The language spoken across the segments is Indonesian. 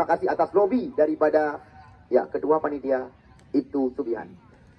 Terima kasih atas lobby daripada ya kedua panitia itu Subihan.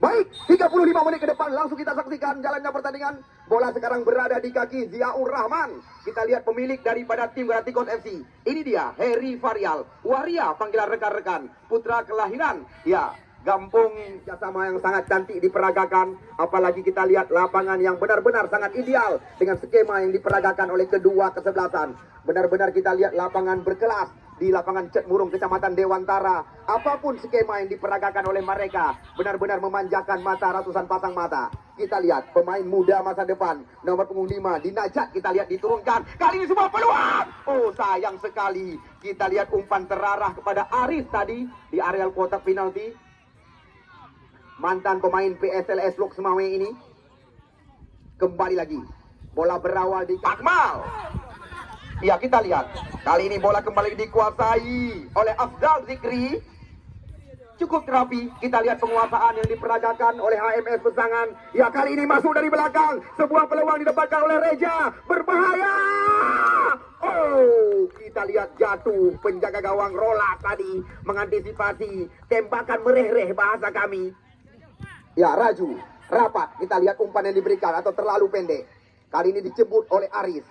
Baik, 35 menit ke depan langsung kita saksikan jalannya pertandingan. Bola sekarang berada di kaki Ziaur Rahman. Kita lihat pemilik daripada tim Gratikos FC. Ini dia, Heri Varial. Waria panggilan rekan-rekan. Putra kelahiran. Ya, Gampung kerjasama yang sangat cantik diperagakan. Apalagi kita lihat lapangan yang benar-benar sangat ideal dengan skema yang diperagakan oleh kedua kesebelasan. Benar-benar kita lihat lapangan berkelas di lapangan Cet Murung Kecamatan Dewantara. Apapun skema yang diperagakan oleh mereka benar-benar memanjakan mata ratusan pasang mata. Kita lihat pemain muda masa depan nomor punggung 5 Dinajat, kita lihat diturunkan. Kali ini semua peluang. Oh, sayang sekali. Kita lihat umpan terarah kepada Arif tadi di areal kotak penalti. Mantan pemain PSLS Lok Semawe ini. Kembali lagi. Bola berawal di Akmal. Ya, kita lihat. Kali ini bola kembali dikuasai oleh Afdal Zikri. Cukup rapi. Kita lihat penguasaan yang diperagakan oleh HMS Pesangan. Ya, kali ini masuk dari belakang. Sebuah peluang didapatkan oleh Reja. Berbahaya. Oh, kita lihat jatuh. Penjaga gawang Rola tadi mengantisipasi tembakan mereh-reh bahasa kami. Ya, Raju. Rapat. Kita lihat umpan yang diberikan atau terlalu pendek. Kali ini dicebut oleh Aris.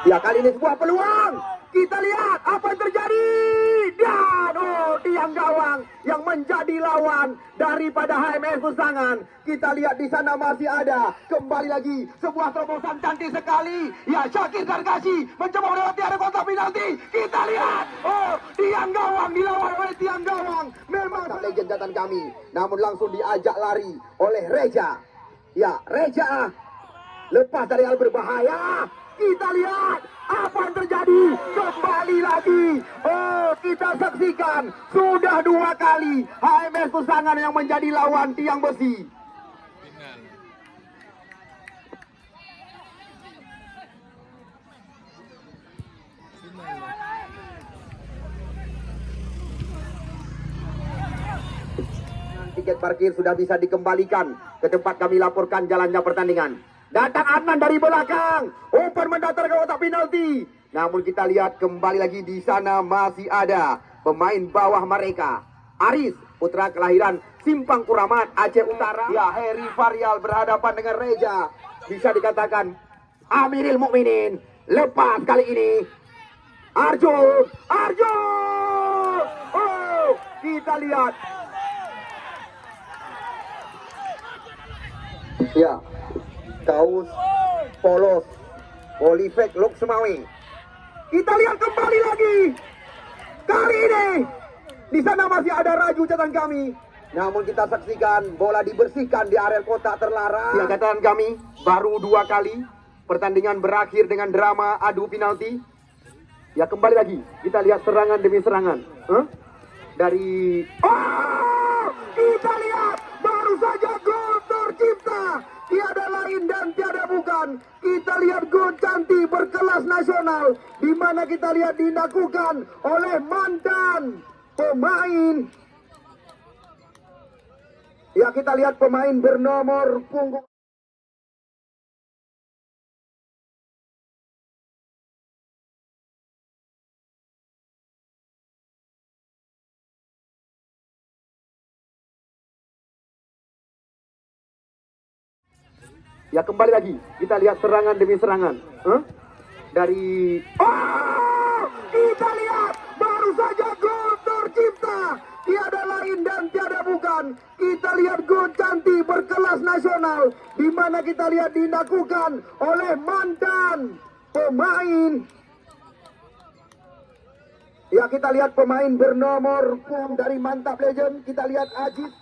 Ya, kali ini sebuah peluang. Kita lihat apa yang terjadi. Dan tiang gawang yang menjadi lawan daripada HMS Pesangan. Kita lihat di sana masih ada. Kembali lagi sebuah terobosan cantik sekali. Ya, Syakir Dargashi mencoba melewati area kotak penalti. Kita lihat. Tiang gawang dilawan oleh tiang gawang. Memang legend datang kami. Namun langsung diajak lari oleh Reja. Ya, Reja lepas dari hal berbahaya. Kita lihat apa yang terjadi. Kembali lagi. Kita saksikan. Sudah 2 kali HMS Pesangan yang menjadi lawan tiang besi. Tiket parkir sudah bisa dikembalikan ke tempat kami laporkan jalannya pertandingan. Datang Adnan dari belakang. Umpan mendatar ke kotak penalti. Namun kita lihat kembali lagi di sana masih ada pemain bawah mereka. Aris, putra kelahiran Simpang Kuramat, Aceh Utara. Ya, Heri Varial berhadapan dengan Reja. Bisa dikatakan Amiril Mukminin. Lepas kali ini. Arjo. Kita lihat. Ya. Kaus polos Polifek Lok Semawe. Kita lihat kembali lagi. Kali ini di sana masih ada Raju catatan kami. Namun kita saksikan bola dibersihkan di area kotak terlarang. Ya, catatan kami baru 2 kali pertandingan berakhir dengan drama adu penalti. Ya, kembali lagi kita lihat serangan demi serangan. Dari kita lihat baru saja gol tercipta. Tiada lain dan tiada bukan. Kita lihat gol cantik berkelas nasional. Di mana kita lihat dilakukan oleh mantan pemain. Ya, kita lihat pemain bernomor punggung. Ya, kembali lagi kita lihat serangan demi serangan. Dari kita lihat baru saja gol tercipta. Tiada lain dan tiada bukan. Kita lihat gol cantik berkelas nasional. Di mana kita lihat dilakukan oleh mantan pemain. Ya, kita lihat pemain bernomor punggung dari Mantap Legend. Kita lihat Aziz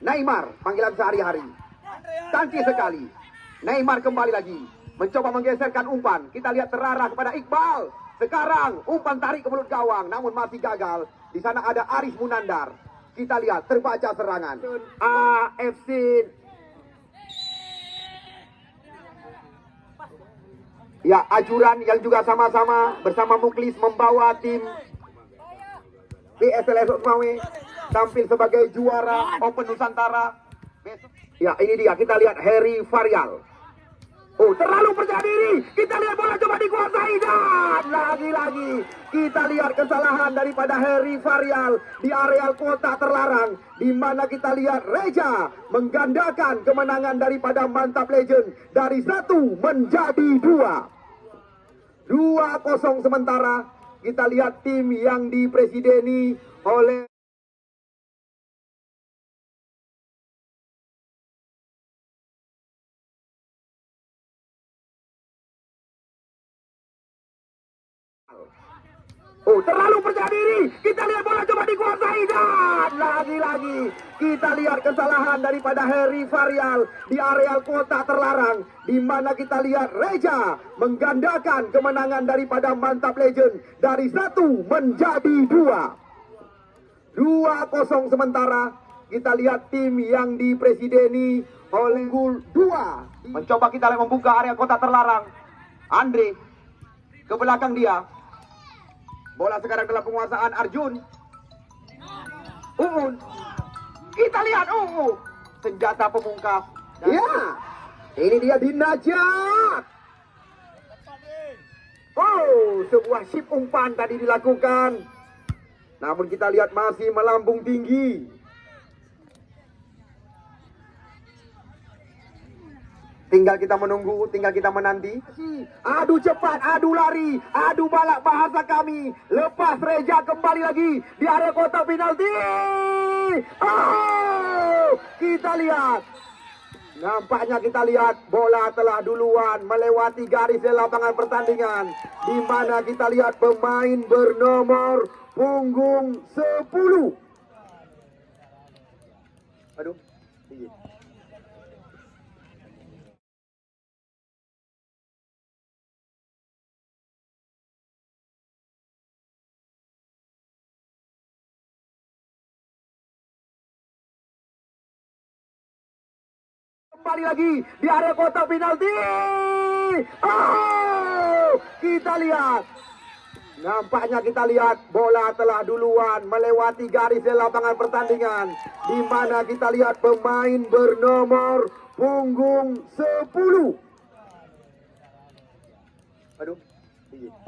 Neymar, panggilan sehari-hari. Cantik sekali. Neymar kembali lagi mencoba menggeserkan umpan. Kita lihat terarah kepada Iqbal. Sekarang umpan tarik ke mulut gawang, namun masih gagal. Di sana ada Aris Munandar. Kita lihat terbaca serangan. AFC. Ya, Ajuran yang juga sama-sama bersama Muklis membawa tim PSLS Lok Semawe tampil sebagai juara Open Nusantara. Ya, ini dia kita lihat Heri Varial. Oh, terlalu percaya diri. Kita lihat bola coba dikuasai dan lagi-lagi kita lihat kesalahan daripada Heri Varial di areal kota terlarang, di mana kita lihat Reja menggandakan kemenangan daripada Mantap Legend dari 1 menjadi 2. 2-0 sementara. Kita lihat tim yang dipresideni oleh oh, terlalu percaya diri. Kita lihat bola coba dikuasai dan lagi-lagi kita lihat kesalahan daripada Heri Varial di areal kota terlarang, di mana kita lihat Reja menggandakan kemenangan daripada Mantap Legend dari 1 menjadi 2. 2-0 sementara. Kita lihat tim yang dipresideni oleh Gul 2. Mencoba kita membuka area kota terlarang. Andre ke belakang dia. Bola sekarang dalam penguasaan Arjun. Uun. Kita lihat senjata pemungkas. Ya. Ini dia Dinajat. Oh, sebuah sip umpan tadi dilakukan. Namun kita lihat masih melambung tinggi. Tinggal kita menunggu, tinggal kita menanti. Adu cepat, adu lari, adu balak bahasa kami. Lepas Reja kembali lagi di area kotak penalti. Oh, kita lihat. Nampaknya kita lihat bola telah duluan melewati garis lapangan pertandingan. Di mana kita lihat pemain bernomor punggung 10. Aduh, tinggi. Kembali lagi di area kotak penalti. Oh, kita lihat. Nampaknya kita lihat bola telah duluan melewati garis lapangan pertandingan. Di mana kita lihat pemain bernomor punggung 10. Aduh, tinggi.